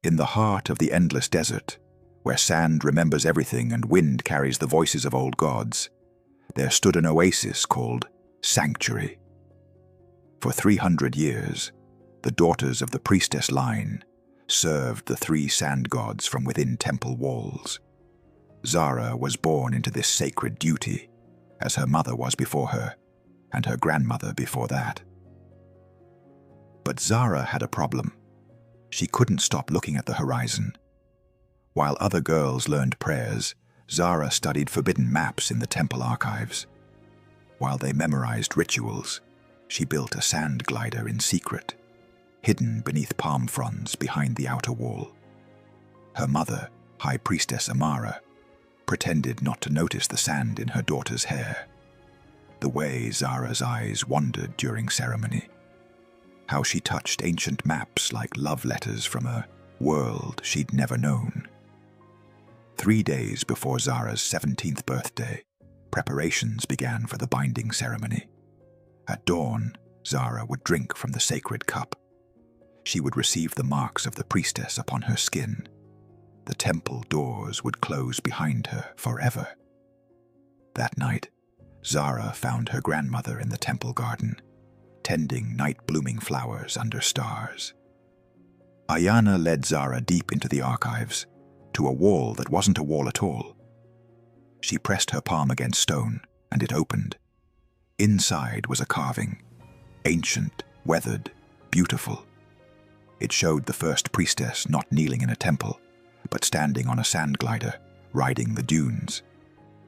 In the heart of the endless desert, where sand remembers everything and wind carries the voices of old gods, there stood an oasis called Sanctuary. For 300 years, the daughters of the priestess line served the three sand gods from within temple walls. Zara was born into this sacred duty, as her mother was before her, and her grandmother before that. But Zara had a problem. She couldn't stop looking at the horizon. While other girls learned prayers, Zara studied forbidden maps in the temple archives. While they memorized rituals, she built a sand glider in secret, hidden beneath palm fronds behind the outer wall. Her mother, High Priestess Amara, pretended not to notice the sand in her daughter's hair. The way Zara's eyes wandered during ceremony. How she touched ancient maps like love letters from a world she'd never known. 3 days before Zara's 17th birthday, preparations began for the binding ceremony. At dawn, Zara would drink from the sacred cup. She would receive the marks of the priestess upon her skin. The temple doors would close behind her forever. That night, Zara found her grandmother in the temple garden, tending night-blooming flowers under stars. Ayana led Zara deep into the archives, to a wall that wasn't a wall at all. She pressed her palm against stone, and it opened. Inside was a carving, ancient, weathered, beautiful. It showed the first priestess not kneeling in a temple, but standing on a sand glider, riding the dunes.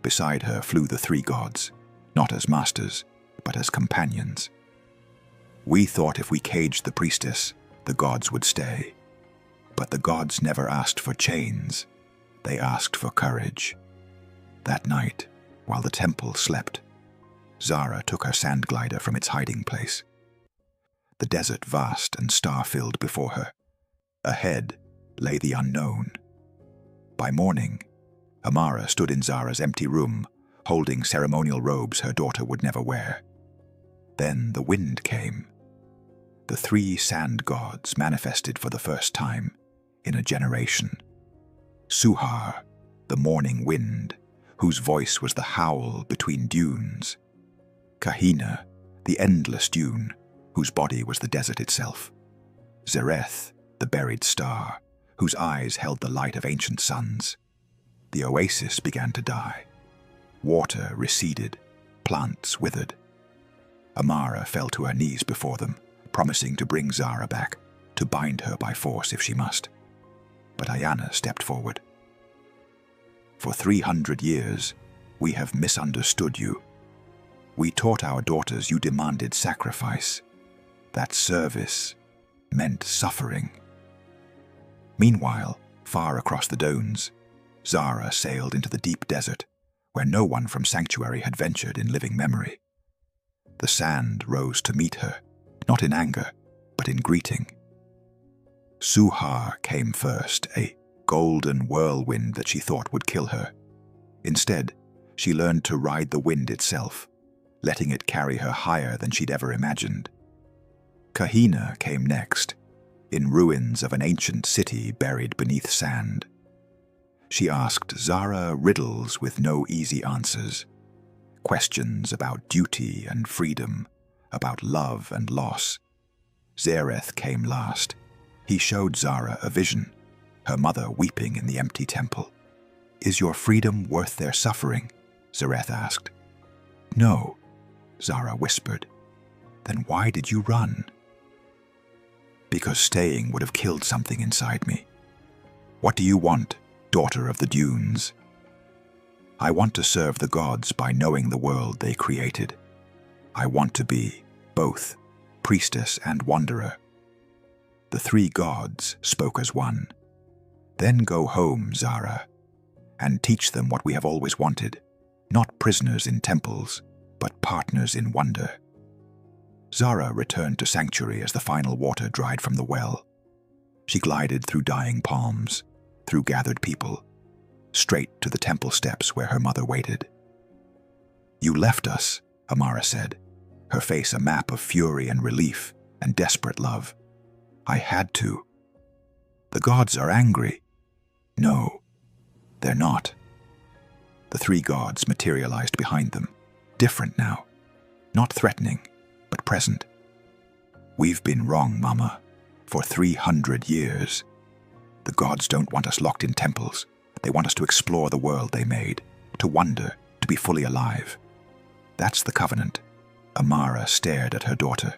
Beside her flew the three gods, not as masters, but as companions. We thought if we caged the priestess, the gods would stay. But the gods never asked for chains. They asked for courage. That night, while the temple slept, Zara took her sand glider from its hiding place. The desert vast and star-filled before her. Ahead lay the unknown. By morning, Amara stood in Zara's empty room, holding ceremonial robes her daughter would never wear. Then the wind came. The three sand gods manifested for the first time in a generation. Suhar, the morning wind, whose voice was the howl between dunes. Kahina, the endless dune, whose body was the desert itself. Zereth, the buried star, whose eyes held the light of ancient suns. The oasis began to die. Water receded, plants withered. Amara fell to her knees before them, promising to bring Zara back, to bind her by force if she must. But Ayana stepped forward. For 300 years, we have misunderstood you. We taught our daughters you demanded sacrifice, that service meant suffering. Meanwhile, far across the dunes, Zara sailed into the deep desert, where no one from Sanctuary had ventured in living memory. The sand rose to meet her, not in anger, but in greeting. Suhar came first, a golden whirlwind that she thought would kill her. Instead, she learned to ride the wind itself, letting it carry her higher than she'd ever imagined. Kahina came next, in ruins of an ancient city buried beneath sand. She asked Zara riddles with no easy answers, questions about duty and freedom, about love and loss. Zereth came last. He showed Zara a vision, her mother weeping in the empty temple. "Is your freedom worth their suffering?" Zereth asked. "No," Zara whispered. "Then why did you run?" "Because staying would have killed something inside me." "What do you want, daughter of the dunes?" "I want to serve the gods by knowing the world they created. I want to be both priestess and wanderer." The three gods spoke as one. "Then go home, Zara, and teach them what we have always wanted, not prisoners in temples, but partners in wonder." Zara returned to Sanctuary as the final water dried from the well. She glided through dying palms, through gathered people, straight to the temple steps where her mother waited. "You left us," Amara said, her face a map of fury and relief and desperate love. "I had to." The gods are angry. No, they're not. The three gods materialized behind them, different now, not threatening, but present. We've been wrong, Mama, for 300 years. The gods don't want us locked in temples. They want us to explore the world they made, to wonder, to be fully alive. That's the covenant. Amara stared at her daughter.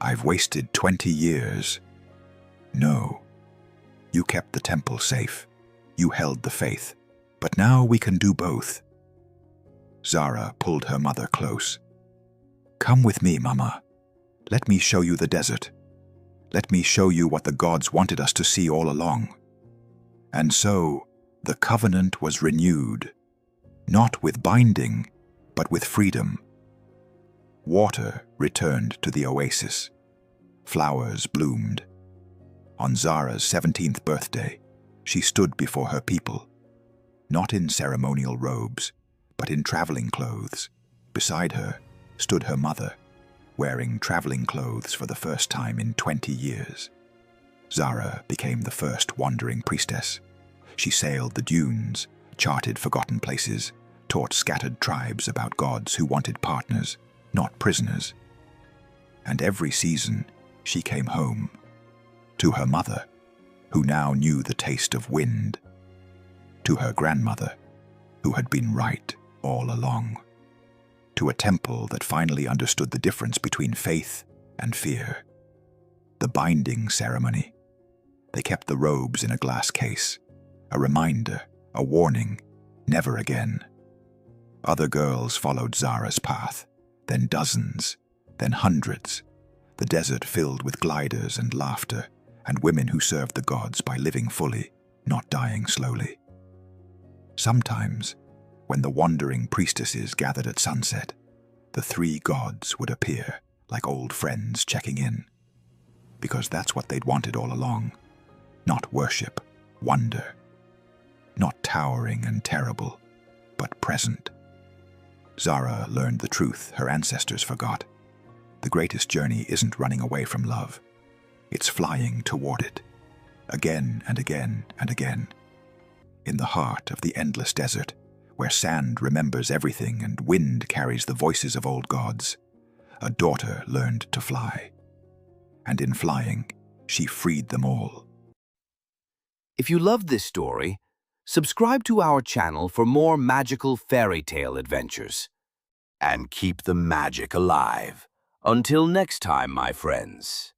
I've wasted 20 years. No. You kept the temple safe. You held the faith. But now we can do both. Zara pulled her mother close. Come with me, Mama. Let me show you the desert. Let me show you what the gods wanted us to see all along. And so, the covenant was renewed, not with binding, but with freedom. Water returned to the oasis. Flowers bloomed. On Zara's 17th birthday, she stood before her people, not in ceremonial robes, but in traveling clothes. Beside her stood her mother, wearing traveling clothes for the first time in 20 years. Zara became the first wandering priestess. She sailed the dunes, charted forgotten places, taught scattered tribes about gods who wanted partners, not prisoners. And every season, she came home, to her mother, who now knew the taste of wind, to her grandmother, who had been right all along, to a temple that finally understood the difference between faith and fear. The binding ceremony. They kept the robes in a glass case, a reminder, a warning, never again. Other girls followed Zara's path, then dozens, then hundreds, the desert filled with gliders and laughter, and women who served the gods by living fully, not dying slowly. Sometimes, when the wandering priestesses gathered at sunset, the three gods would appear like old friends checking in, because that's what they'd wanted all along. Not worship, wonder. Not towering and terrible, but present. Zara learned the truth her ancestors forgot. The greatest journey isn't running away from love. It's flying toward it, again and again and again. In the heart of the endless desert, where sand remembers everything and wind carries the voices of old gods, a daughter learned to fly. And in flying, she freed them all. If you loved this story, subscribe to our channel for more magical fairy tale adventures. And keep the magic alive. Until next time, my friends.